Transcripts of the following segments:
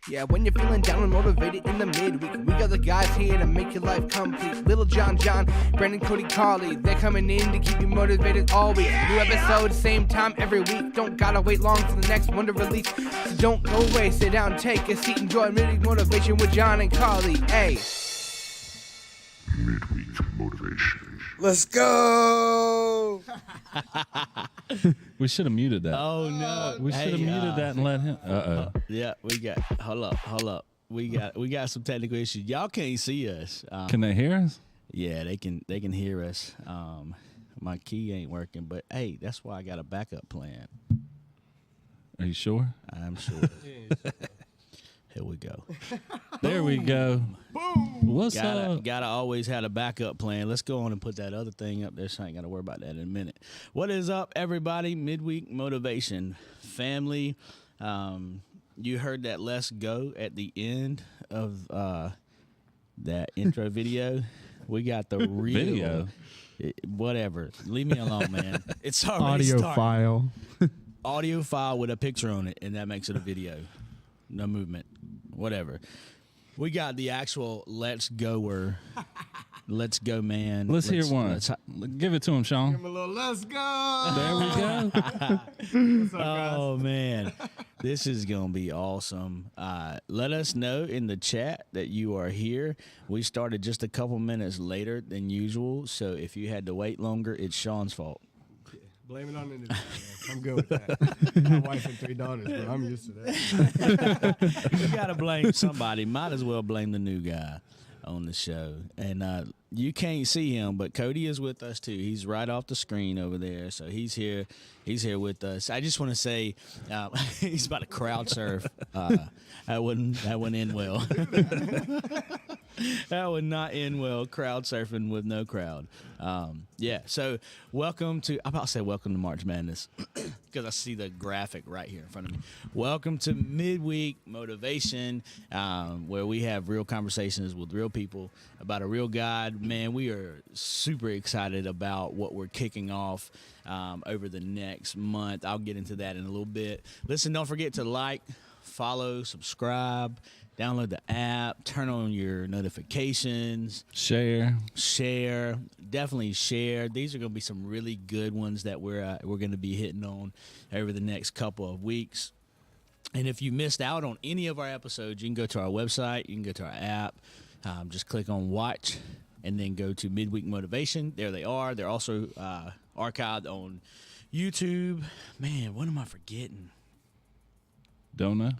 Yeah, when you're feeling down and motivated in the midweek, we got the guys here to make your life complete. Little John, Brandon, Cody, Carly, they're coming in to keep you motivated all week. New episode, same time every week. Don't gotta wait long for the next one to release. So don't go away, sit down, take a seat, enjoy Midweek Motivation with John and Carly. Hey. Midweek Motivation. Let's go! We should have muted that. Oh no, We should have muted that and let him. Yeah, we got. Hold up. We got some technical issues. Y'all can't see us. Can they hear us? Yeah, they can hear us. My key ain't working, but hey, that's why I got a backup plan. Are you sure? I'm sure. Here we go. There we go. Boom. What's up? Gotta always have a backup plan. Let's go on and put that other thing up there, so I ain't got to worry about that in a minute. What is up, everybody? Midweek Motivation family. You heard that "Let's Go" at the end of that intro video. We got the real Video. Whatever. Leave me alone, man. It's already Audio started. file. Audio file with a picture on it, and that makes it a video. No movement. Whatever. We got the actual "Let's Goer." Let's go, man. Let's hear one. Give it to him, Sean. Give him a little let's go. There we go. What's up, guys? Oh, man. This is going to be awesome. Let us know in the chat that you are here. We started just a couple minutes later than usual, so if you had to wait longer, it's Sean's fault. Blame it on the internet, man. I'm good with that. My wife and 3 daughters, bro. I'm used to that. You got to blame somebody. Might as well blame the new guy on the show. And you can't see him, but Cody is with us too. He's right off the screen over there, so he's here. He's here with us. I just want to say he's about to crowd surf. That wouldn't end well. That would not end well. Crowd surfing with no crowd. Yeah. So welcome to. I'm about to say welcome to March Madness because I see the graphic right here in front of me. Welcome to Midweek Motivation, where we have real conversations with real people about a real God. Man, we are super excited about what we're kicking off over the next month. I'll get into that in a little bit. Listen, don't forget to like, follow, subscribe, download the app, turn on your notifications, Share. Definitely share. These are going to be some really good ones that we're going to be hitting on over the next couple of weeks. And if you missed out on any of our episodes, you can go to our website, you can go to our app, just click on watch, and then go to Midweek Motivation. There they are. They're also archived on YouTube. Man, what am I forgetting? Don't know.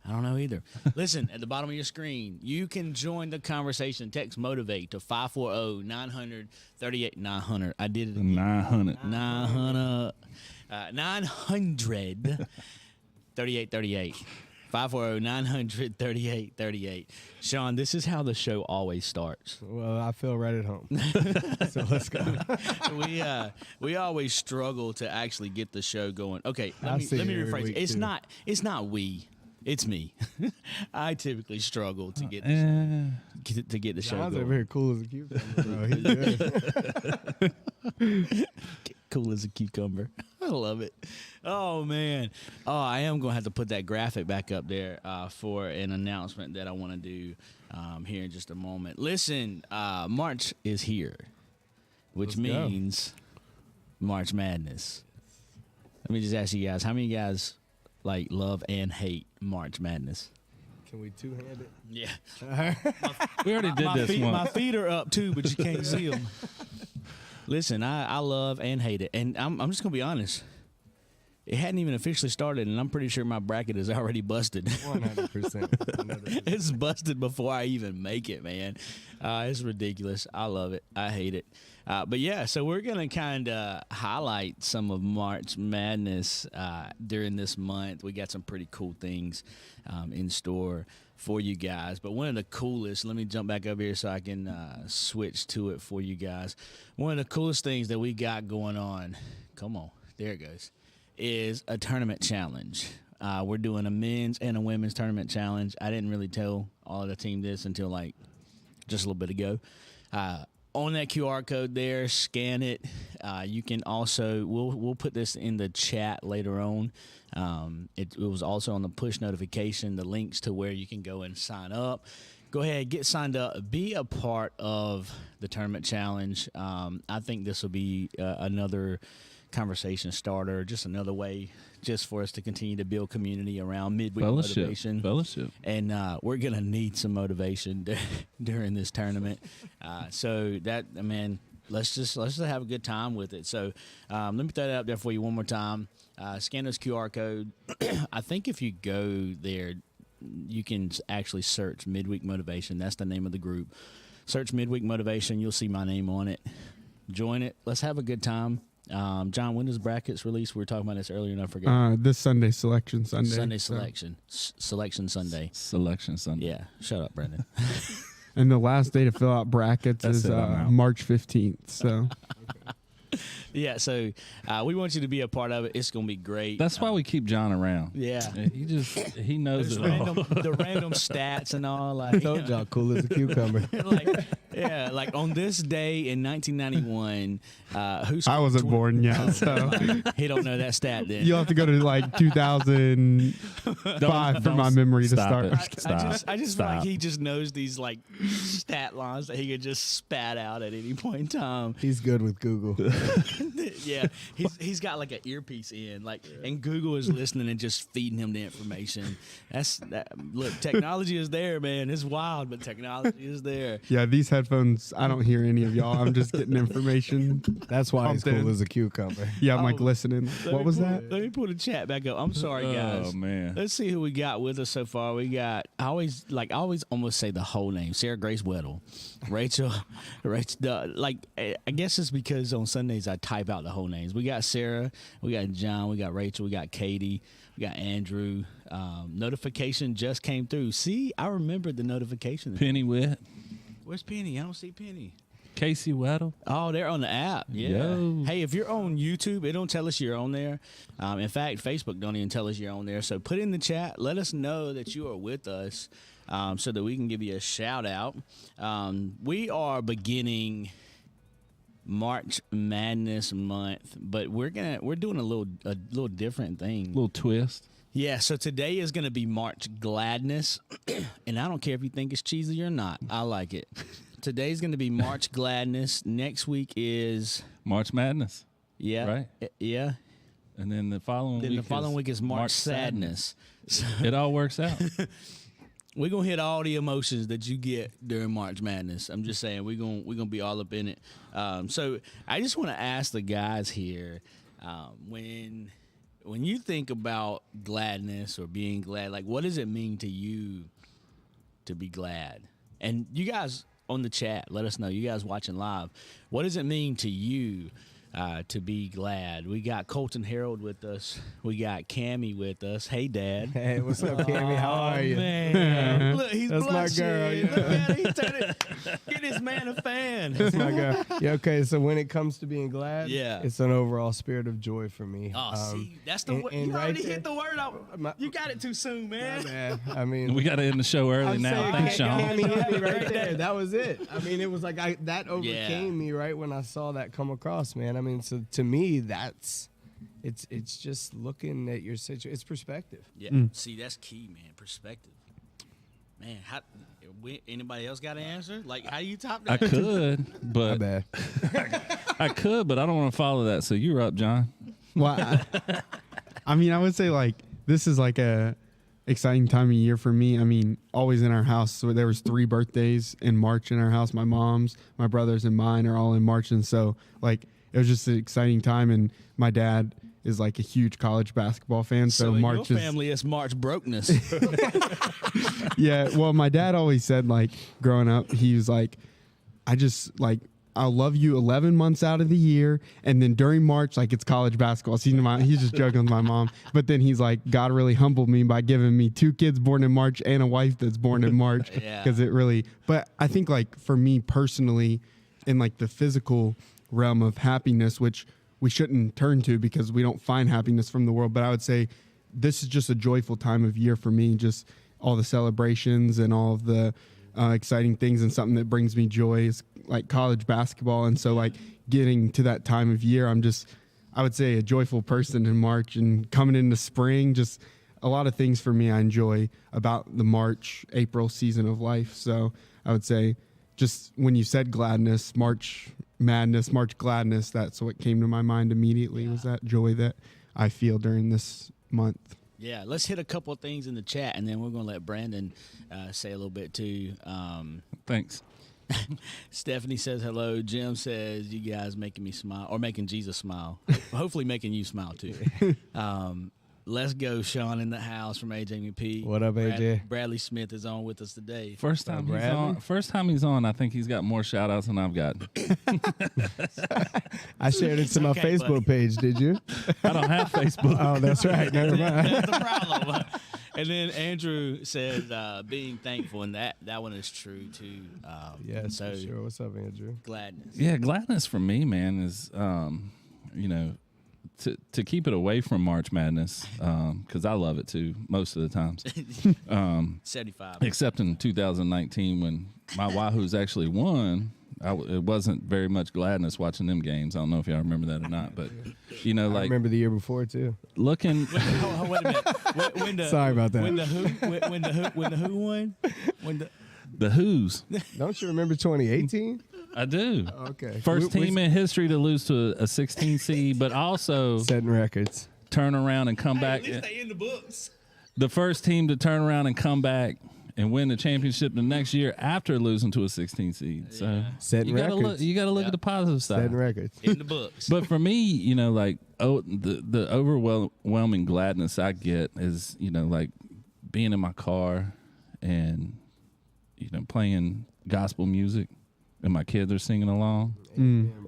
I don't know either. Listen, at the bottom of your screen, you can join the conversation. Text MOTIVATE to 540-900-38-900. I did it again. 900. 900-3838. 540-900-3838. Sean, this is how the show always starts. Well, I feel right at home. So let's go. We always struggle to actually get the show going. Okay, I let see me you every rephrase it. week, It's too. not we. It's me. I typically struggle to get to get the show John's going. over here cool as a cucumber, bro. He's good. Cool as a cucumber. I love it. Oh, man. Oh, I am going to have to put that graphic back up there for an announcement that I want to do here in just a moment. Listen, March is here, which Let's go. means March Madness. Let me just ask you guys, how many of you guys like love and hate March Madness? Can we two-hand it? Yeah. We already did this one. My feet are up, too, but you can't see them. Listen, I love and hate it. And I'm just going to be honest. It hadn't even officially started, and I'm pretty sure my bracket is already busted. 100%. It's busted before I even make it, man. It's ridiculous. I love it. I hate it. But, yeah, so we're going to kind of highlight some of March Madness during this month. We got some pretty cool things in store for you guys. But one of the coolest, let me jump back up here so I can switch to it for you guys. One of the coolest things that we got going on, come on, there it goes, is a tournament challenge. We're doing a men's and a women's tournament challenge. I didn't really tell all of the team this until like just a little bit ago. on that QR code there, scan it. You can also we'll put this in the chat later on. It was also on the push notification, the links to where you can go and sign up. Go ahead, get signed up, be a part of the tournament challenge. I think this will be another conversation starter, just another way just for us to continue to build community around Midweek Motivation. Fellowship. And we're going to need some motivation during this tournament. So that, man, let's just have a good time with it. So let me throw that up there for you one more time. Scan this QR code. I think if you go there, you can actually search Midweek Motivation. That's the name of the group. Search Midweek Motivation. You'll see my name on it. Join it. Let's have a good time. John, when does brackets release? We were talking about this earlier and I forgot. This Sunday, Selection Sunday. Sunday Selection. Selection Sunday. Selection Sunday. Yeah. Shut up, Brandon. And the last day to fill out brackets That's is it, I'm out. March 15th. So Yeah, so we want you to be a part of it. It's going to be great. That's why we keep John around. Yeah. He knows it all. The random stats and all. Like, told y'all, cool as a cucumber. like on this day in 1991, I wasn't born yet, so He don't know that stat then. you'll have to go to like 2005 for my memory to Stop start. it. I just feel like Stop. he just knows these like stat lines that he could just spat out at any point in time. He's good with Google. Yeah, he's got like an earpiece in, like, and Google is listening and just feeding him the information. Look, technology is there, man. It's wild, but technology is there. Yeah, these headphones, I don't hear any of y'all. I'm just getting information. That's why he's Pumped in. cool as a cucumber. Yeah, I'm like Oh, listening. What was that? Let me pull the chat back up. I'm sorry, guys. Oh, man. Let's see who we got with us so far. We got I always almost say the whole name. Sarah Grace Weddle, Rachel. I guess it's because on Sundays I type out the whole names. We got Sarah, we got John, we got Rachel, we got Katie, we got Andrew. Notification just came through. See, I remembered the notification. Penny Witt. Where's Penny? I don't see Penny. Casey Weddle. Oh, they're on the app. Yeah. Yo. Hey, if you're on YouTube, it don't tell us you're on there. In fact, Facebook don't even tell us you're on there. So put in the chat. Let us know that you are with us, so that we can give you a shout out. We are beginning March Madness month, but we're doing a little different thing. Little twist. Yeah, so today is going to be March Gladness, and I don't care if you think it's cheesy or not. I like it. Today's going to be March Gladness. Next week is March Madness. yeah, Right. Yeah. And then the following Then week the following week is March Sadness. It all works out. We're gonna hit all the emotions that you get during March Madness. I'm just saying we're gonna be all up in it. So I just want to ask the guys here, when you think about gladness or being glad, like what does it mean to you to be glad? And you guys on the chat, let us know. You guys watching live, what does it mean to you to be glad? We got Colton Harold with us. We got Cammie with us. Hey, Dad. Hey, what's up, Cammie? How are you? Man, look, he's That's my blushing. girl, yeah. Look at it. He's turning. Get this man a fan. That's my guy. Yeah, okay, so when it comes to being glad, Yeah. it's an overall spirit of joy for me. Oh, see, that's the word. and You right already there- hit the word out. You got it too soon, man. Man, I mean, We got to end the show early I'm now. saying, Thanks, Sean. Cammie hit me right there. That was it. I mean, it was like that overcame me right when I saw that come across, man. I mean, so to me, it's just looking at your situation. It's perspective. Yeah. See, that's key, man. Perspective. Man, anybody else got an answer? Like, how do you top I that? could, My but bad. I don't want to follow that. So you're up, John. Well, I mean, I would say like this is like a exciting time of year for me. I mean, always in our house. So there was 3 birthdays in March in our house. My mom's, my brother's, and mine are all in March, and so like it was just an exciting time. And my dad is like a huge college basketball fan, so in March your is family, it's March brokenness. yeah. Well, my dad always said like growing up, he was like, I'll love you 11 months out of the year. And then during March, like it's college basketball season. He's just joking with my mom. But then he's like, God really humbled me by giving me 2 kids born in March and a wife that's born in March. Yeah. Because it really, but I think like for me personally, in like the physical realm of happiness, which we shouldn't turn to because we don't find happiness from the world. But I would say this is just a joyful time of year for me. Just all the celebrations and all of the exciting things, and something that brings me joy is like college basketball. And so like getting to that time of year, I would say a joyful person in March, and coming into spring, just a lot of things for me I enjoy about the March, April season of life. So I would say just when you said gladness, March Madness, March Gladness, that's what came to my mind immediately, was that joy that I feel during this month. Yeah, let's hit a couple of things in the chat, and then we're going to let Brandon say a little bit too. Thanks. Stephanie says hello. Jim says you guys making me smile, or making Jesus smile. Hopefully making you smile too. Let's go, Sean, in the house from AJMP. What up, AJ? Bradley Smith is on with us today. First time he's on, I think he's got more shout outs than I've got. I shared it to my Facebook page. Did you? I don't have Facebook. Oh, that's right. Never mind. That's the problem. And then Andrew says being thankful, and that one is true too. Yes, so for sure. What's up, Andrew? Gladness. Yeah, gladness for me, man, is to keep it away from March Madness, because I love it too most of the times. 75. Except in 2019 when my Wahoos actually won. It wasn't very much gladness watching them games. I don't know if y'all remember that or not, but I remember the year before too. looking. Wait a minute. Sorry about that. When the Who won? The Who's. Don't you remember 2018? I do. Okay. First team in history to lose to a 16 seed, but also setting records. turn around and come back. At least they in the books. The first team to turn around and come back and win the championship the next year after losing to a 16 seed. So Setting you gotta records. look at the positive side. Setting records. In the books. But for me, the overwhelming gladness I get is, like being in my car and, playing gospel music and my kids are singing along,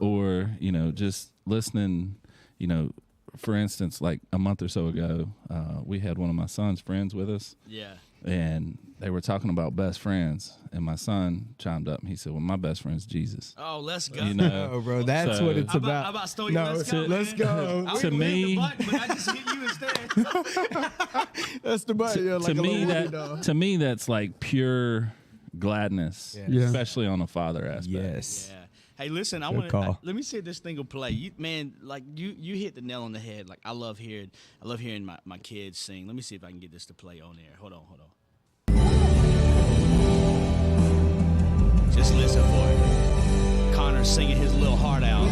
or, just listening, for instance, like a month or so ago, we had one of my son's friends with us. Yeah. And they were talking about best friends, and my son chimed up and he said, "Well, my best friend's Jesus." Oh, let's go. Oh, bro, that's So- what it's How about. about stole you? No, Let's go. let's man. go. I was To gonna hit me- the button, but I just hit you instead. That's the button. You're like to a me, little woody dog. that's like pure gladness, Yeah. especially on a father aspect. Yes. Yeah. Hey, listen, I Good want call. to let me see if this thing will play. You hit the nail on the head. Like I love hearing my kids sing. Let me see if I can get this to play on air. Hold on. Just listen for it. Connor singing his little heart out.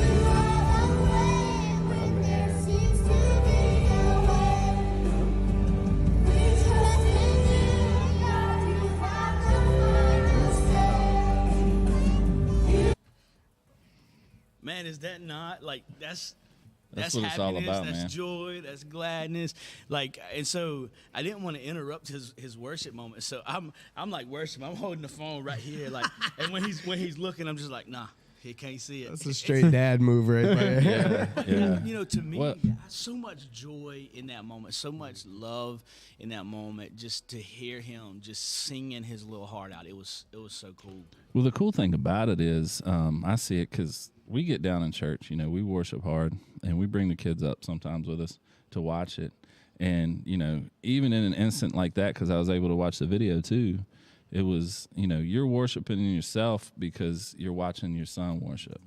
Man, is that not like that's That's what it's all happiness, about, that's man. joy, that's gladness. Like, and so I didn't want to interrupt his worship moment. So I'm like worshiping. I'm holding the phone right here, like, and when he's looking, I'm just like, nah, he can't see it. That's a straight dad move right there. Yeah. To me, What? so much joy in that moment, so much love in that moment, just to hear him just singing his little heart out. It was so cool. Well, the cool thing about it is, I see it because we get down in church. We worship hard, and we bring the kids up sometimes with us to watch it. And even in an instant like that, because I was able to watch the video too, it was you're worshiping yourself because you're watching your son worship.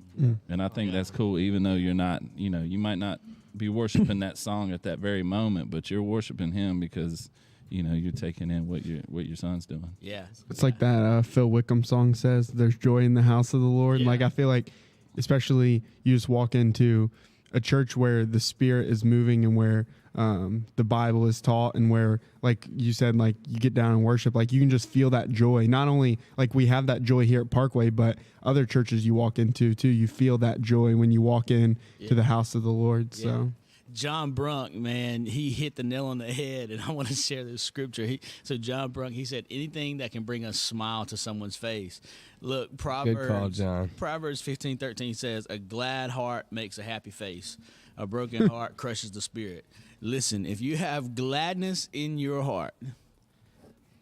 And I think that's cool, even though you're not, you might not be worshiping that song at that very moment, but you're worshiping him because you're taking in what your son's doing. Yeah. It's like that Phil Wickham song says, "There's joy in the house of the Lord." Yeah. Like I feel like, especially you just walk into a church where the Spirit is moving and where the Bible is taught, and where, like you said, like you get down and worship, like you can just feel that joy. Not only like we have that joy here at Parkway, but other churches you walk into too, you feel that joy when you walk in to the house of the Lord. Yeah. So John Brunk, man, he hit the nail on the head, and I want to share this scripture. So John Brunk, he said, anything that can bring a smile to someone's face. Look, Good call, John. Proverbs 15:13 says, a glad heart makes a happy face. A broken heart crushes the spirit. Listen, if you have gladness in your heart,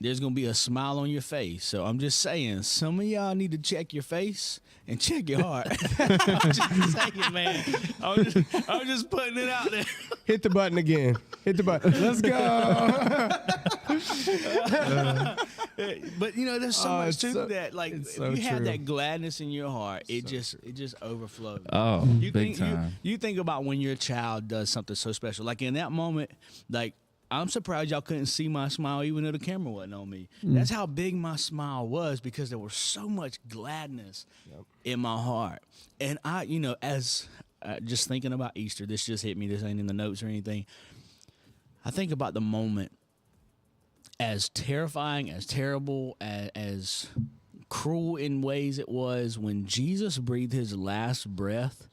there's going to be a smile on your face. So I'm just saying, some of y'all need to check your face and check your heart. I'm just saying, man. I'm just putting it out there. Hit the button again. Hit the button. Let's go. But you know, there's so Oh, much it's to so- that. Like it's if so you have true. that gladness in your heart, it just overflows. Oh, You big think time. you think about when your child does something so special. Like in that moment, like I'm surprised y'all couldn't see my smile even though the camera wasn't on me. That's how big my smile was because there was so much gladness in my heart. And I, you know, as just thinking about Easter, this just hit me. This ain't in the notes or anything. I think about the moment as terrifying, as terrible, as cruel in ways it was when Jesus breathed his last breath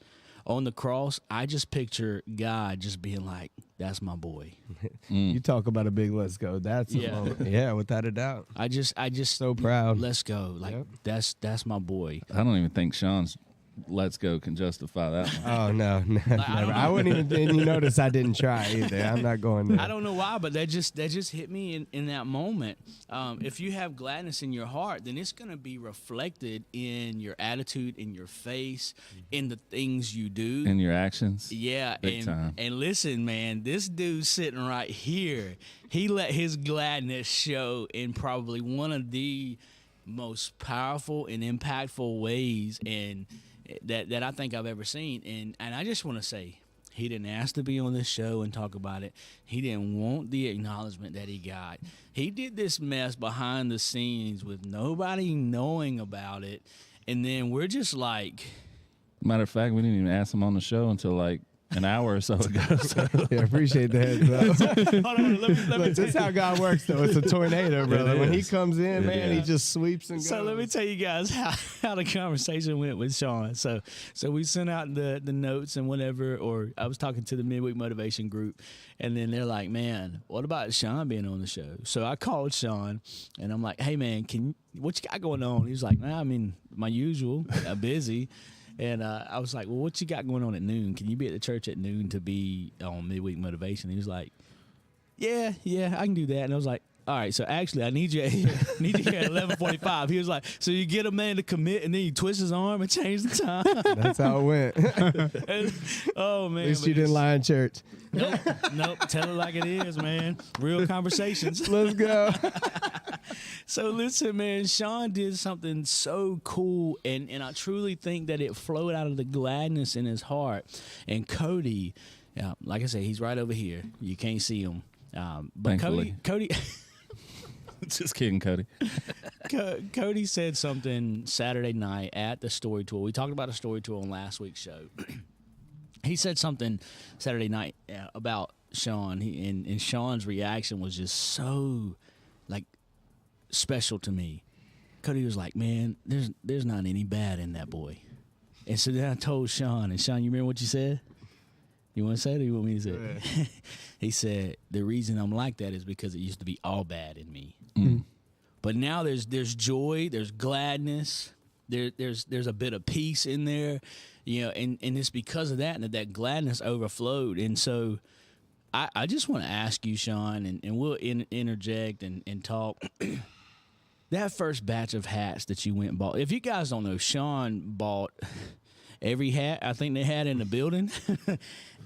on the cross. I just picture God just being like, "That's my boy." You talk about a big let's go. That's a Yeah. moment. Yeah, without a doubt. I just So proud. Let's go. Like Yep. that's my boy. I don't even think Sean's "Let's Go" can justify that one. Oh no, never. I wouldn't even. And you notice I didn't try either. I'm not going there. I don't know why, but that just hit me in that moment. If you have gladness in your heart, then it's going to be reflected in your attitude, in your face, in the things you do. In your actions. Yeah, Big time. and listen, man, this dude sitting right here, he let his gladness show in probably one of the most powerful and impactful ways and that I think I've ever seen. And I just want to say, he didn't ask to be on this show and talk about it. He didn't want the acknowledgement that he got. He did this mess behind the scenes with nobody knowing about it. And then we're just like, Matter of fact, we didn't even ask him on the show until like an hour or so ago. So. Yeah, appreciate the heads up. hold on, let me Look, this is how God works, though. It's a tornado, brother. When he comes in, man, he just sweeps and goes. So let me tell you guys how the conversation went with Sean. So we sent out the notes and whatever, or I was talking to the Midweek Motivation group, and then they're like, "Man, what about Sean being on the show?" So I called Sean, and I'm like, "Hey, man, what you got going on?" He was like, "Nah, I mean, my usual, busy." And I was like, "Well, what you got going on at noon? Can you be at the church at noon to be on Midweek Motivation?" He was like, yeah, I can do that. And I was like, "All right, so actually, I need you here at 11:45." He was like, "So you get a man to commit, and then you twist his arm and change the time." That's how it went. And, oh man, At least but you didn't it's- lie in church. Nope. Tell it like it is, man. Real conversations. Let's go. So listen, man, Sean did something so cool, and I truly think that it flowed out of the gladness in his heart. And Cody, like I said, he's right over here. You can't see him. But Thankfully. Cody Just kidding, Cody. Cody said something Saturday night at the story tour. We talked about a story tour on last week's show. He said something Saturday night about Sean, and Sean's reaction was just so like special to me. Cody was like, "Man, there's not any bad in that boy." And so then I told Sean, and Sean, you remember what you said? You want to say it, or you want me to say it? He said, "The reason I'm like that is because it used to be all bad in me. But now there's joy, there's gladness, there's a bit of peace in there, you know, and it's because of that, and that gladness overflowed." And so I just want to ask you, Sean, and we'll interject and talk. That first batch of hats that you went and bought, if you guys don't know, Sean bought every hat I think they had in the building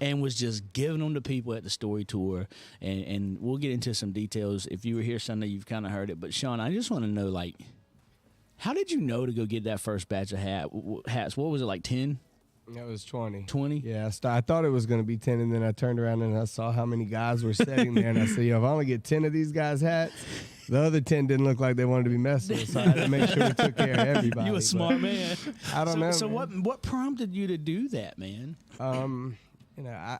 and was just giving them to people at the story tour. And we'll get into some details. If you were here Sunday, you've kind of heard it. But, Sean, I just want to know, like, how did you know to go get that first batch of hats? What was it, like 10? That was 20. 20? Yeah, I thought it was going to be 10, and then I turned around and I saw how many guys were sitting there, and I said, "Yo, if I only get 10 of these guys' hats," the other 10 didn't look like they wanted to be messed with, so I had to make sure we took care of everybody. You a but smart man. I don't know. So man. what prompted you to do that, man? You know,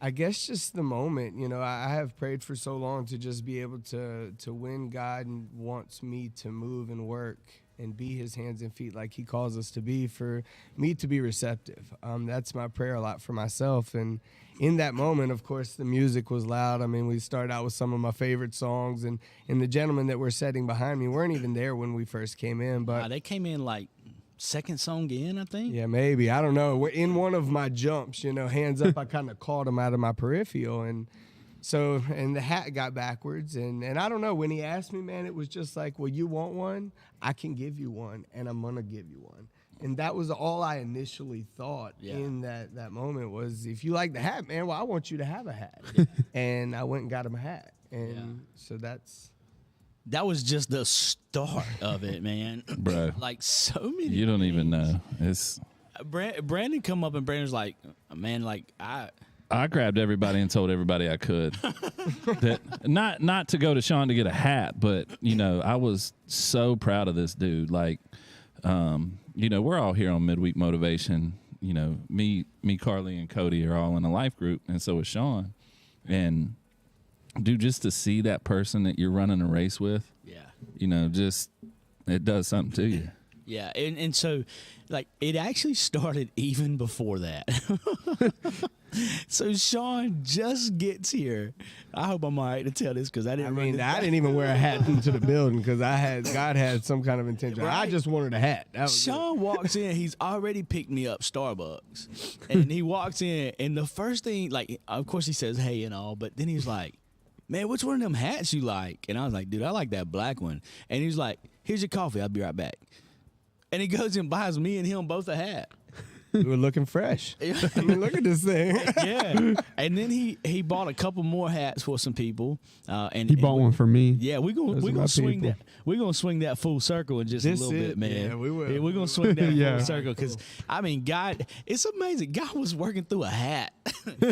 I guess just the moment. You know, I have prayed for so long to just be able to when God wants me to move and work and be his hands and feet like he calls us to be, for me to be receptive. That's my prayer a lot for myself. And in that moment, of course, the music was loud. I mean, we started out with some of my favorite songs, and the gentlemen that were sitting behind me weren't even there when we first came in. But They came in like second song in, I think. yeah, maybe. I don't know. In one of my jumps, you know, hands up, I kind of called him out of my peripheral. And so, and the hat got backwards. And I don't know. When he asked me, man, it was just like, "Well, you want one? I can give you one, and I'm going to give you one." And that was all I initially thought in that moment was, if you like the hat, man, well, I want you to have a hat. And I went and got him a hat. And so that was just the start of it, man. Bro. Like so many. You don't even know. It's Brandon come up and Brandon's like, man, like I grabbed everybody and told everybody I could that not to go to Sean to get a hat, but I was so proud of this dude. Like, we're all here on Midweek Motivation. Me, Carly, and Cody are all in a life group, and so is Sean. And dude, just to see that person that you're running a race with, just it does something to you. Yeah, and so, like, it actually started even before that. So Sean just gets here. I hope I'm all right to tell this because I didn't. I didn't even wear a hat into the building because God had some kind of intention. Right. I just wanted a hat. That was Sean walks in. He's already picked me up Starbucks, and he walks in, and the first thing, like, of course, he says hey and all, but then he's like, "Man, which one of them hats you like?" And I was like, "Dude, I like that black one." And he's like, "Here's your coffee. I'll be right back." And he goes and buys me and him both a hat. We were looking fresh. I mean, look at this thing. Yeah. And then he bought a couple more hats for some people. And He bought one for me. Yeah, we're gonna swing people. that. We're gonna swing that full circle in just a little bit, man. Yeah, we will. We're gonna swing that Yeah. full circle because God, it's amazing. God was working through a hat.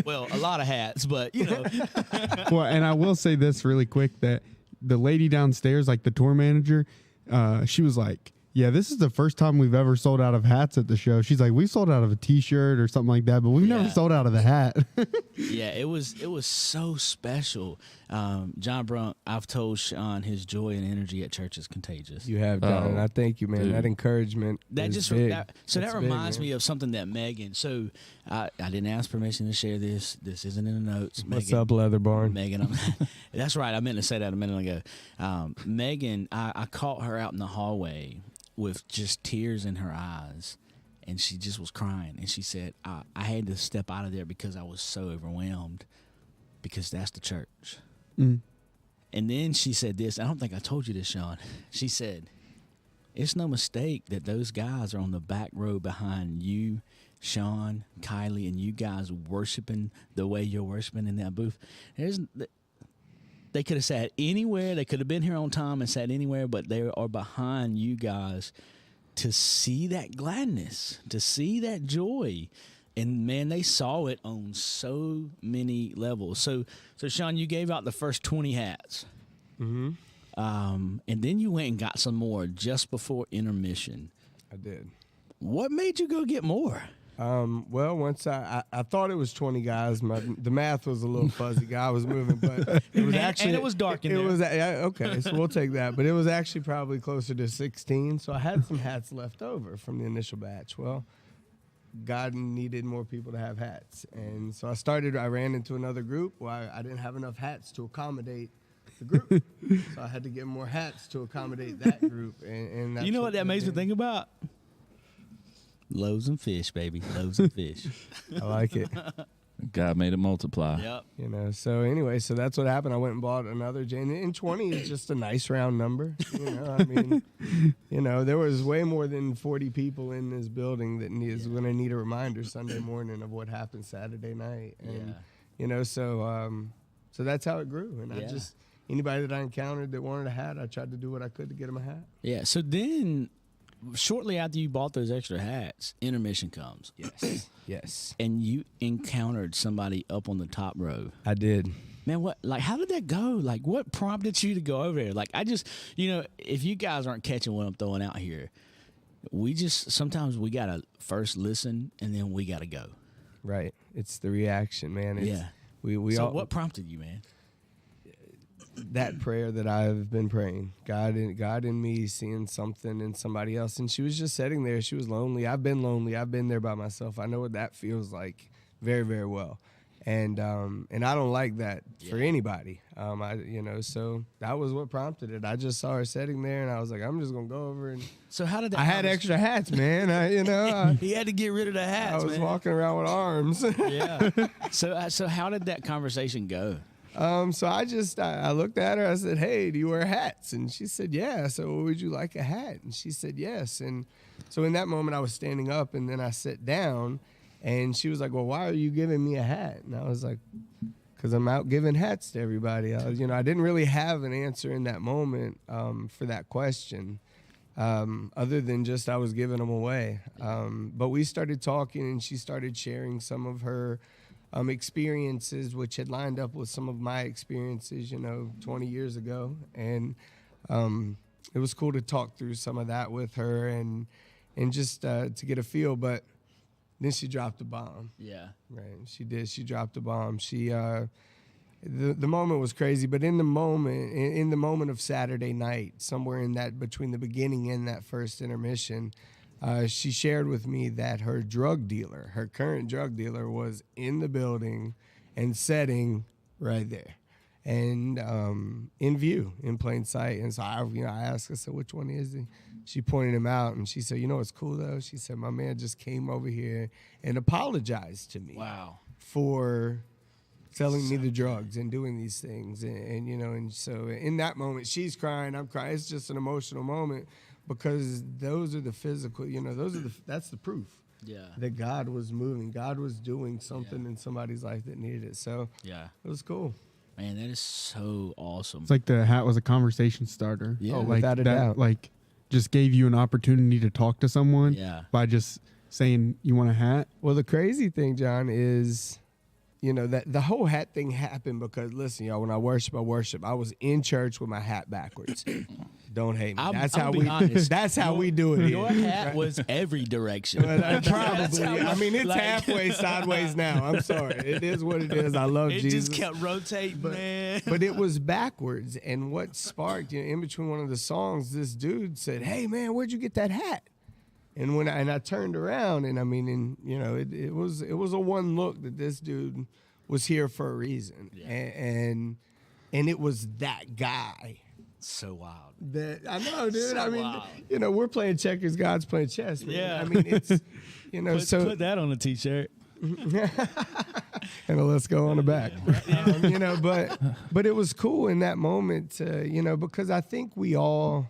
Well, a lot of hats, but Well, and I will say this really quick that the lady downstairs, like the tour manager, she was like, yeah, this is the first time we've ever sold out of hats at the show. She's like, we sold out of a T-shirt or something like that, but we've never Yeah. sold out of the hat. Yeah, it was so special. John Brunk, I've told Sean his joy and energy at church is contagious. You have done, and I thank you, man. Dude. That encouragement. That is just big. that reminds me of something that Megan. So I didn't ask permission to share this. This isn't in the notes. What's Megan, up, Leather Barn? Megan, that's right. I meant to say that a minute ago. Megan, I caught her out in the hallway with just tears in her eyes, and she just was crying. And she said, I had to step out of there because I was so overwhelmed, because that's the church. Mm. And then she said this. I don't think I told you this, Sean. She said, it's no mistake that those guys are on the back row behind you, Sean, Kylie, and you guys worshiping the way you're worshiping in that booth. They could have sat anywhere. They could have been here on time and sat anywhere, but they are behind you guys to see that gladness, to see that joy. And, man, they saw it on so many levels. So Sean, you gave out the first 20 hats. Mm-hmm. And then you went and got some more just before intermission. I did. What made you go get more? Well, once I thought it was 20 guys. The math was a little fuzzy. Guy was moving, but it was actually and it was dark in it there. was okay, so we'll take that. But it was actually probably closer to 16. So I had some hats left over from the initial batch. Well, God needed more people to have hats, and so I ran into another group. Well, I didn't have enough hats to accommodate the group, so I had to get more hats to accommodate that group. And that's You know what that makes me think about? Loaves and fish, baby. Loaves and fish. I like it. God made it multiply. Yep. So anyway, so that's what happened. I went and bought another and 20 is just a nice round number. I mean, there was way more than 40 people in this building that is going to need a reminder Sunday morning of what happened Saturday night. And, so that's how it grew. And I just, anybody that I encountered that wanted a hat, I tried to do what I could to get them a hat. Yeah. So then, shortly after you bought those extra hats, intermission comes. Yes. Yes. And you encountered somebody up on the top row. I did. Man, how did that go? Like, what prompted you to go over there? Like, I just, if you guys aren't catching what I'm throwing out here, sometimes we got to first listen and then we got to go. Right. It's the reaction, man. It's, What prompted you, man? That prayer that I've been praying, God in me seeing something in somebody else. And she was just sitting there. She was lonely. I've been lonely. I've been there by myself. I know what that feels like very, very well. And I don't like that for anybody. So that was what prompted it. I just saw her sitting there and I was like, I'm just going to go over. And So how did that? I had extra hats, man. He had to get rid of the hats, I was man. walking around with arms. Yeah. So how did that conversation go? So I looked at her. I said, "Hey, do you wear hats?" And she said, "Yeah." So would you like a hat? And she said, "Yes." And so in that moment, I was standing up, and then I sat down, and she was like, "Well, why are you giving me a hat?" And I was like, because I'm out giving hats to everybody. I didn't really have an answer in that moment for that question, other than just I was giving them away. But we started talking, and she started sharing some of her experiences, which had lined up with some of my experiences, 20 years ago. And it was cool to talk through some of that with her and just to get a feel. But then she dropped a bomb. Yeah. Right. She did. She dropped a bomb. She, the moment was crazy, but in the moment of Saturday night, somewhere in that, between the beginning and that first intermission, she shared with me that her current drug dealer was in the building and sitting right there and in view, in plain sight. And so I asked her, I said, which one is he? She pointed him out, and she said, what's cool, though? She said, my man just came over here and apologized to me. Wow. For selling me the drugs and doing these things. And so in that moment, she's crying, I'm crying. It's just an emotional moment because those are the physical, that's the proof. Yeah. That God was moving. God was doing something in somebody's life that needed it. So yeah, it was cool. Man, that is so awesome. It's like the hat was a conversation starter. Yeah. Oh, like without a doubt. Like just gave you an opportunity to talk to someone by just saying you want a hat. Well, the crazy thing, John, is, that the whole hat thing happened because, listen, y'all, when I worship, I was in church with my hat backwards. Don't hate me. That's how we. Honest. That's how we do it. Your hat was every direction. Probably. I mean, it's halfway sideways now. I'm sorry. It is what it is. I love Jesus. It just kept rotating, man. But it was backwards. And what sparked, in between one of the songs, this dude said, "Hey, man, where'd you get that hat?" And when I turned around, and it was a one look that this dude was here for a reason, and it was that guy. So wild. That I know, dude. So wild. We're playing checkers, God's playing chess. Man. Yeah. I mean, it's put that on a t-shirt. And let's go on the back. But it was cool in that moment, because I think we all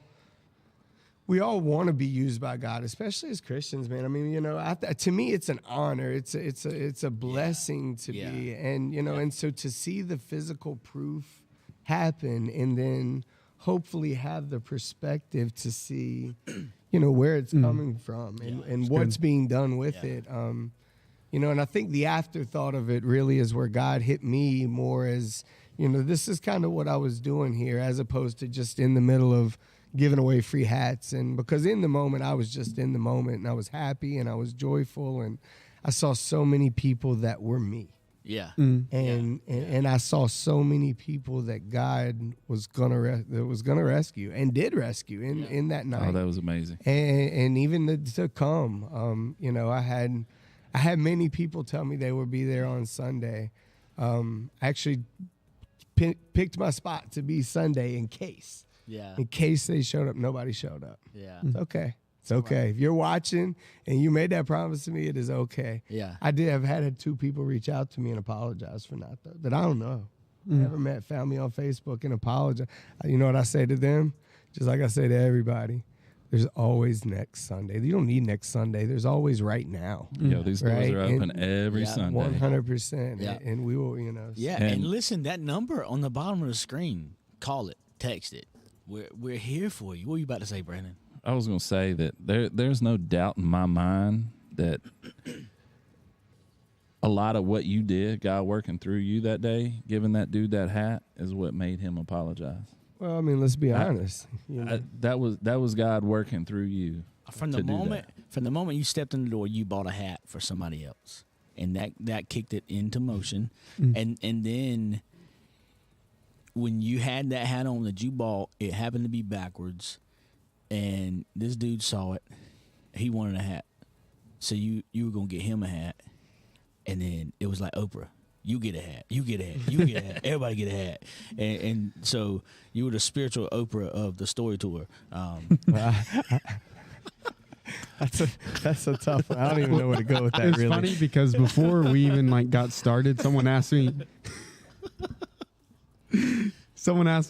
want to be used by God, especially as Christians, man. I mean, to me, it's an honor. It's a blessing to be, and so to see the physical proof happen, and then hopefully have the perspective to see, where it's coming from and what's being done with it. And I think the afterthought of it really is where God hit me more as, this is kind of what I was doing here, as opposed to just in the middle of giving away free hats. And because in the moment, I was just in the moment, and I was happy and I was joyful, and I saw so many people that were me. Yeah. And I saw so many people that God was gonna rescue and did rescue in that night. Oh, that was amazing. And even to come, I had many people tell me they would be there on Sunday. Actually picked my spot to be Sunday in case. Yeah. In case they showed up, nobody showed up. Yeah. It's okay. It's okay. If you're watching and you made that promise to me, it is okay. Yeah. I did have had 2 people reach out to me and apologize for not, that I don't know. Never met, found me on Facebook and apologize. You know what I say to them? Just like I say to everybody, there's always next Sunday. You don't need next Sunday. There's always right now. Yo, these doors are open every Sunday. 100%. Yeah. And we will, Yeah, and listen, that number on the bottom of the screen, call it, text it. We're here for you. What were you about to say, Brandon? I was going to say that there's no doubt in my mind that a lot of what you did, God working through you that day, giving that dude that hat, is what made him apologize. Well, I mean, let's be honest. That was God working through you. From the moment you stepped in the door, you bought a hat for somebody else, and that kicked it into motion. And then when you had that hat on that you bought, it happened to be backwards, and this dude saw it. He wanted a hat, so you were gonna get him a hat, and then it was like Oprah. You get a hat. You get a hat. You get a hat. Everybody get a hat. And so you were the spiritual Oprah of the story tour. That's a tough one. I don't even know where to go with that. It's funny because before we even got started, someone asked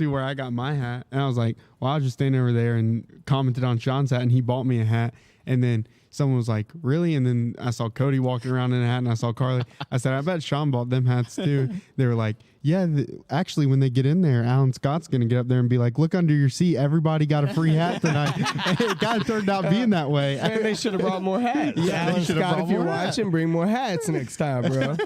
me where I got my hat, and I was like, well, I was just standing over there and commented on Sean's hat, and he bought me a hat. And then someone was like, really? And then I saw Cody walking around in a hat, and I saw Carly. I said, I bet Sean bought them hats too. They were like, yeah, actually, when they get in there, Alan Scott's going to get up there and be like, look under your seat. Everybody got a free hat tonight. And it kind of turned out being that way. Man, they should have brought more hats. Yeah, they Alan should have Scott, brought if you're more hats. watching, bring more hats next time, bro.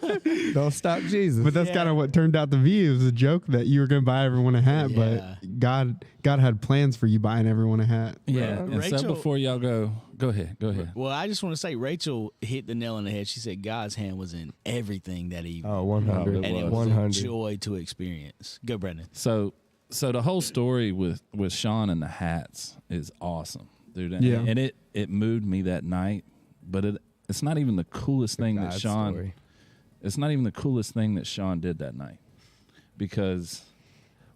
Don't stop Jesus. But that's kind of what turned out to be. It was a joke that you were going to buy everyone a hat, Yeah. but God had plans for you buying everyone a hat. Yeah. And so Rachel- before y'all go ahead. Well, I just want to say Rachel hit the nail on the head. She said God's hand was in everything that evening. Oh, 100. Oh, and it was 100. a joy to experience. Go, Brendan. So the whole story with Sean and the hats is awesome, dude. And, Yeah. and it moved me that night, but it's not even the coolest thing that God's Sean. story. It's not even the coolest thing that Sean did that night, because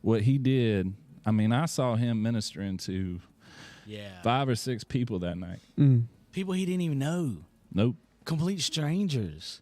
what he did. I mean, I saw him ministering to Yeah. 5 or 6 people that night. People he didn't even know. Nope. Complete strangers.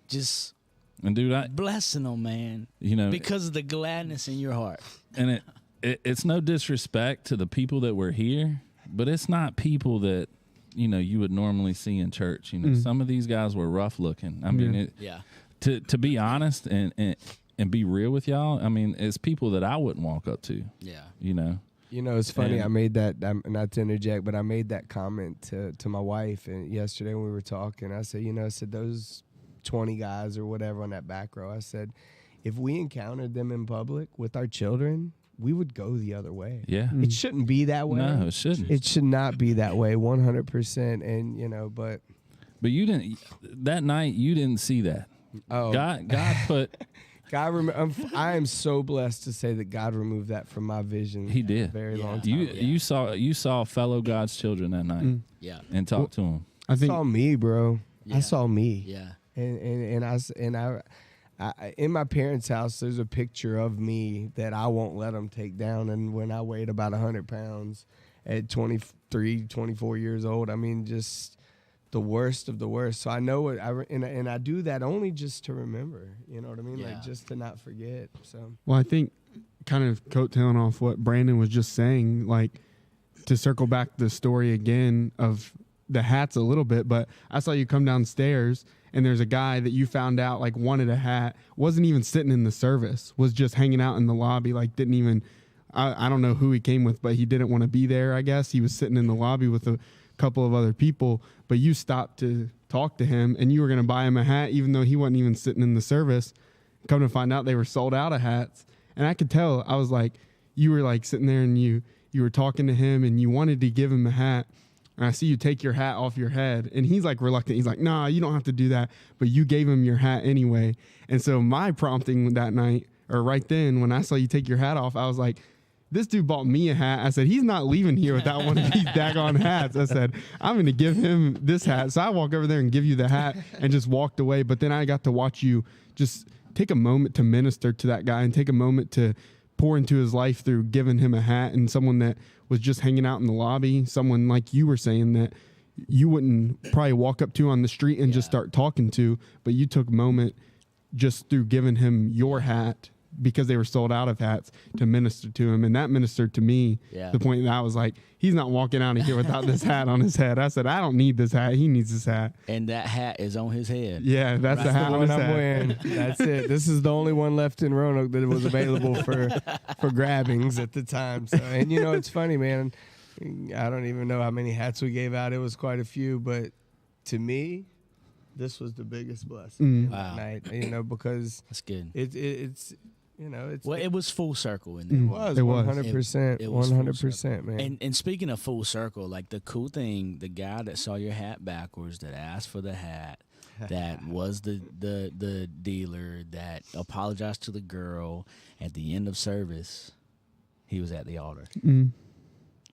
Just And dude, blessing them, man. you know, Because of the gladness in your heart. and it's no disrespect to the people that were here, but it's not people that you would normally see in church. Some of these guys were rough looking. I mean, Yeah. to be honest and be real with y'all, I mean, it's people that I wouldn't walk up to. Yeah. It's funny. And- I made that, not to interject, but I made that comment to my wife and yesterday when we were talking. I said, those 20 guys or whatever on that back row, I said, if we encountered them in public with our children, we would go the other way. Yeah. It shouldn't be that way. No, it shouldn't. It should not be that way, 100%. And, but. But you didn't. That night, you didn't see that. Oh. God put. I am so blessed to say that God removed that from my vision. He did. A very long time. You saw fellow God's children that night Yeah. and talked to them. I I think saw me, bro. Yeah. I saw me. Yeah. And I in my parents' house, there's a picture of me that I won't let them take down. And when I weighed about 100 pounds at 23, 24 years old, I mean, just the worst of the worst. So I know it. And I do that only just to remember. You know what I mean? Yeah. Like just to not forget. So Well, I think kind of coattailing off what Brandon was just saying, like to circle back the story again of the hats a little bit, but I saw you come downstairs and there's a guy that you found out like wanted a hat, wasn't even sitting in the service, was just hanging out in the lobby, like didn't even, I don't know who he came with, but he didn't want to be there, I guess. He was sitting in the lobby with a couple of other people, but you stopped to talk to him and you were going to buy him a hat even though he wasn't even sitting in the service. Come to find out they were sold out of hats. And I could tell, I was like, you were like sitting there and you were talking to him and you wanted to give him a hat. And I see you take your hat off your head and he's like reluctant. He's like, nah, you don't have to do that. But you gave him your hat anyway. And so my prompting that night, or right then when I saw you take your hat off, I was like, this dude bought me a hat. I said, he's not leaving here without one of these daggone hats. I said, I'm going to give him this hat. So I walk over there and give you the hat and just walked away. But then I got to watch you just take a moment to minister to that guy and take a moment to pour into his life through giving him a hat, and someone that was just hanging out in the lobby, someone like you were saying that you wouldn't probably walk up to on the street and just start talking to, but you took a moment just through giving him your hat because they were sold out of hats to minister to him. And that ministered to me the point that I was like, he's not walking out of here without this hat on his head. I said, I don't need this hat. He needs this hat. And that hat is on his head. Yeah, that's the hat the on one his I'm head. wearing. That's it. This is the only one left in Roanoke that was available for grabbings at the time. So, and it's funny, man. I don't even know how many hats we gave out. It was quite a few, but to me, this was the biggest blessing Wow. that night. Because That's good. it's Well, it was full circle in it there. was It was. 100%, It was full 100%, man. And speaking of full circle, like the cool thing, the guy that saw your hat backwards, that asked for the hat, that was the dealer, that apologized to the girl at the end of service, he was at the altar.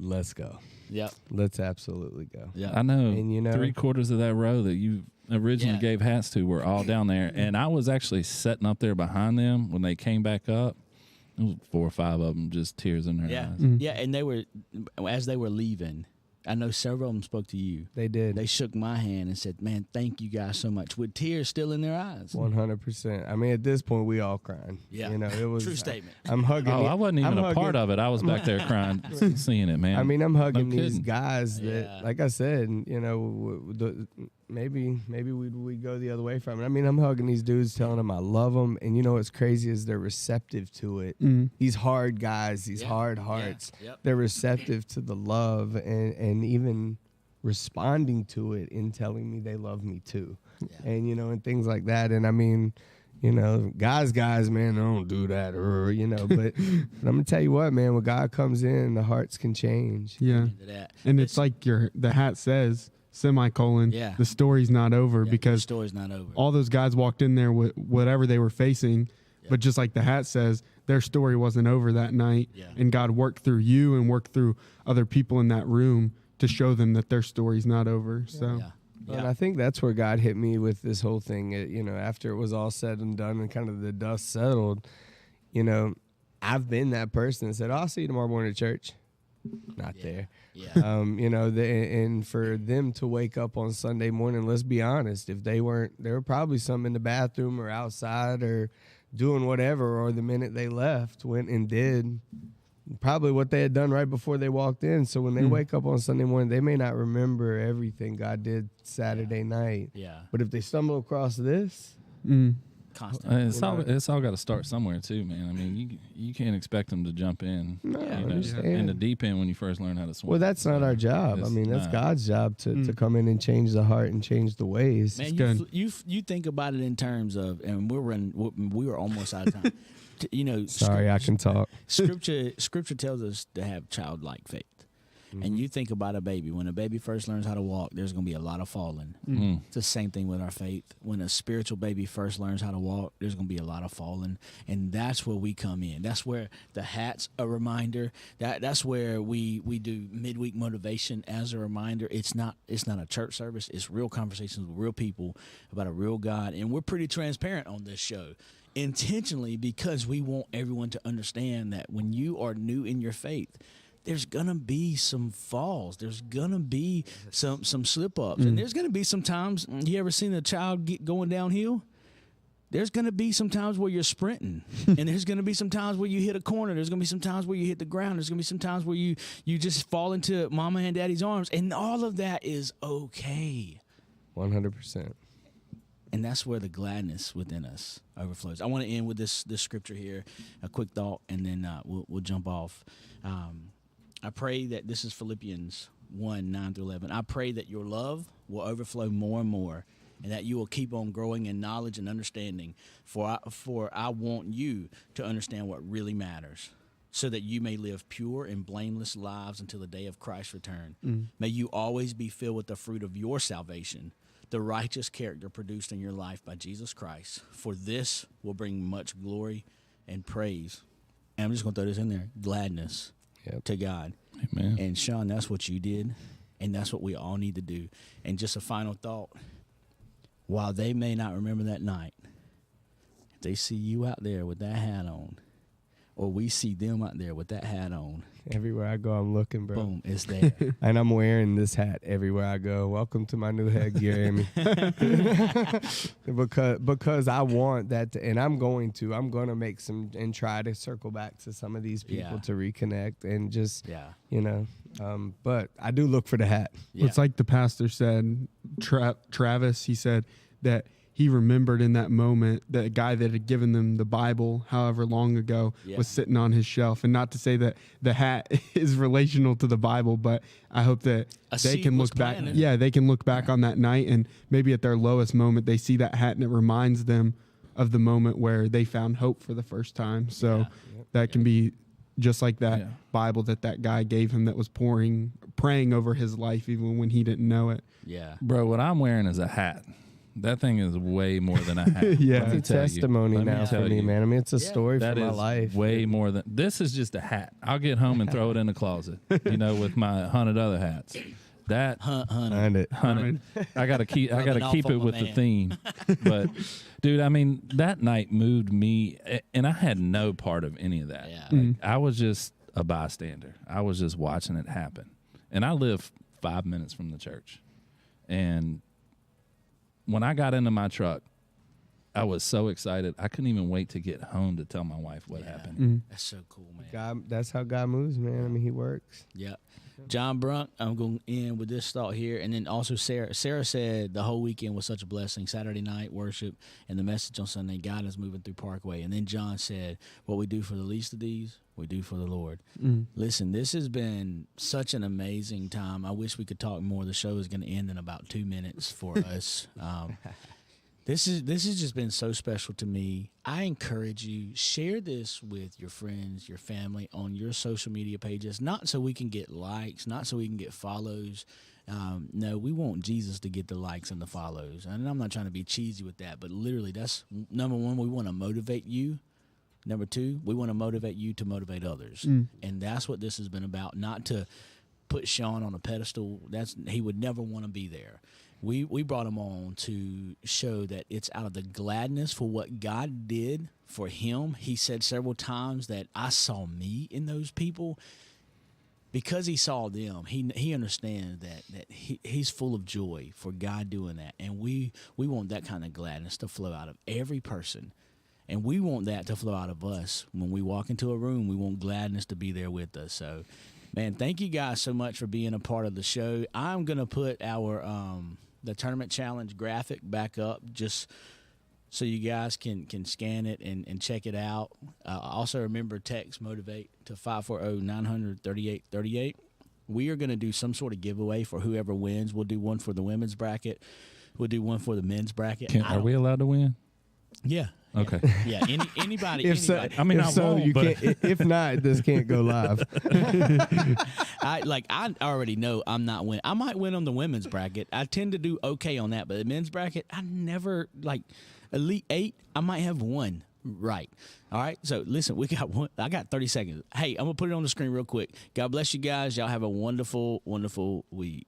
Let's go. Yep. Let's absolutely go. Yep. I know, And 3/4 of that row that you originally Yeah. gave hats to were all down there, and I was actually sitting up there behind them when they came back up. It was 4 or 5 of them, just tears in their Yeah. eyes. Yeah. And they were, as they were leaving, I know several of them spoke to you. They did. They shook my hand and said, "Man, thank you guys so much," with tears still in their eyes. 100%. I mean, at this point, we all crying. Yeah. You know, it was True statement. I'm hugging. Oh, I wasn't even a part of it. I was back there crying, seeing it, man. I mean, I'm hugging No these kidding. guys that, Yeah. like I said, you know, maybe we go the other way from it. I mean, I'm hugging these dudes, telling them I love them, and you know what's crazy is they're receptive to it. These hard guys, these Yeah. hard hearts, Yep. they're receptive to the love and even responding to it in telling me they love me too, and you know, and things like that. And I mean, you know, guys, man, don't do that, or you know. But I'm gonna tell you what, man, when God comes in, the hearts can change. Yeah. Into that. And it's like the hat says, semicolon, Yeah. the story's not over, Yeah, the because story's not over. all those guys walked in there with whatever they were facing. But just like the hat says, their story wasn't over that night. Yeah. And God worked through you and worked through other people in that room to show them that their story's not over. So Yeah. And I think that's where God hit me with this whole thing. You know, after it was all said and done and kind of the dust settled, you know, I've been that person that said, I'll see you tomorrow morning at church. Not there. Yeah. You know, and for them to wake up on Sunday morning, let's be honest, if they weren't, there were probably some in the bathroom or outside or doing whatever, or the minute they left, went and did probably what they had done right before they walked in. So when they wake up on Sunday morning, they may not remember everything God did Saturday night. Yeah. But if they stumble across this, Constant. It's all got to start somewhere too, man. I mean, you can't expect them to jump in, No, I you know, understand. in the deep end when you first learn how to swim. well, that's not our job. I It's mean, that's not. God's job to come in and change the heart and change the ways. Man, good. you think about it in terms of, and we were almost out of time. You know, Sorry, I can talk. Scripture tells us to have childlike faith. And you think about a baby. When a baby first learns how to walk, there's going to be a lot of falling. It's the same thing with our faith. When a spiritual baby first learns how to walk, there's going to be a lot of falling. And that's where we come in. That's where the hat's a reminder. That's where we do midweek motivation as a reminder. It's not a church service. It's real conversations with real people about a real God. And we're pretty transparent on this show, intentionally, because we want everyone to understand that when you are new in your faith, there's gonna be some falls. There's gonna be some slip ups, and there's gonna be some times. You ever seen a child going downhill? There's gonna be some times where you're sprinting, and there's gonna be some times where you hit a corner. There's gonna be some times where you hit the ground. There's gonna be some times where you just fall into mama and daddy's arms, and all of that is okay. 100%. And that's where the gladness within us overflows. I want to end with this scripture here, a quick thought, and then we'll jump off. I pray that this is Philippians 1:9-11. I pray that your love will overflow more and more, and that you will keep on growing in knowledge and understanding. For I want you to understand what really matters, so that you may live pure and blameless lives until the day of Christ's return. May you always be filled with the fruit of your salvation, the righteous character produced in your life by Jesus Christ. For this will bring much glory and praise. And I'm just going to throw this in there, gladness to God. Amen. And Sean, that's what you did, and that's what we all need to do. And just a final thought, while they may not remember that night, if they see you out there with that hat on, or we see them out there with that hat on, Everywhere I go, I'm looking, bro. boom, it's there. And I'm wearing this hat everywhere I go. Welcome to my new headgear, Amy. because I want that, and I'm going to make some and try to circle back to some of these people Yeah. to reconnect and just, Yeah. you know. But I do look for the hat. Yeah. It's like the pastor said, Travis, he said that he remembered in that moment that a guy that had given them the Bible however long ago Yeah. was sitting on his shelf. And not to say that the hat is relational to the Bible, but I hope that A they seed can was look back. planted. Yeah, they can look back on that night, and maybe at their lowest moment, they see that hat and it reminds them of the moment where they found hope for the first time. So that can be just like that Bible that guy gave him that was praying over his life even when he didn't know it. Yeah. Bro, what I'm wearing is a hat. That thing is way more than a hat. Yeah. Let me It's a tell you. testimony Let me now for tell me, you. man. I mean, it's a story That for my is life. way more than this is just a hat. I'll get home and throw it in the closet, with my 100 other hats. That Find it. 100, I gotta keep Rubbing off it on my with the man. theme. But dude, I mean, that night moved me, and I had no part of any of that. Yeah. Like, I was just a bystander. I was just watching it happen, and I live 5 minutes from the church. And when I got into my truck, I was so excited. I couldn't even wait to get home to tell my wife what happened. That's so cool, man. God, that's how God moves, man. I mean, He works. Yeah. John Brunk, I'm going to end with this thought here. And then also Sarah. Sarah said the whole weekend was such a blessing. Saturday night worship and the message on Sunday, God is moving through Parkway. And then John said, what we do for the least of these, we do for the Lord. Listen, this has been such an amazing time. I wish we could talk more. The show is going to end in about 2 minutes for us. This has just been so special to me. I encourage you, share this with your friends, your family, on your social media pages, not so we can get likes, not so we can get follows. No, we want Jesus to get the likes and the follows. And I'm not trying to be cheesy with that, but literally that's number one, we want to motivate you. Number two, we want to motivate you to motivate others. And that's what this has been about, not to put Sean on a pedestal. He would never want to be there. We brought him on to show that it's out of the gladness for what God did for him. He said several times that I saw me in those people. Because he saw them, he understands that he's full of joy for God doing that. And we want that kind of gladness to flow out of every person. And we want that to flow out of us. When we walk into a room, we want gladness to be there with us. So, man, thank you guys so much for being a part of the show. I'm going to put our the tournament challenge graphic back up just so you guys can scan it and check it out. Also, remember, text Motivate to 540-900-3838. We are going to do some sort of giveaway for whoever wins. We'll do one for the women's bracket. We'll do one for the men's bracket. Are we allowed to win? Yeah. Okay. Yeah. Anybody. If so, anybody. I mean, if I so, won't, you but- can't. If not, this can't go live. I already know I'm not winning. I might win on the women's bracket. I tend to do okay on that, but the men's bracket, I never Elite 8. I might have one right. All right. So listen, we got one. I got 30 seconds. Hey, I'm gonna put it on the screen real quick. God bless you guys. Y'all have a wonderful, wonderful week.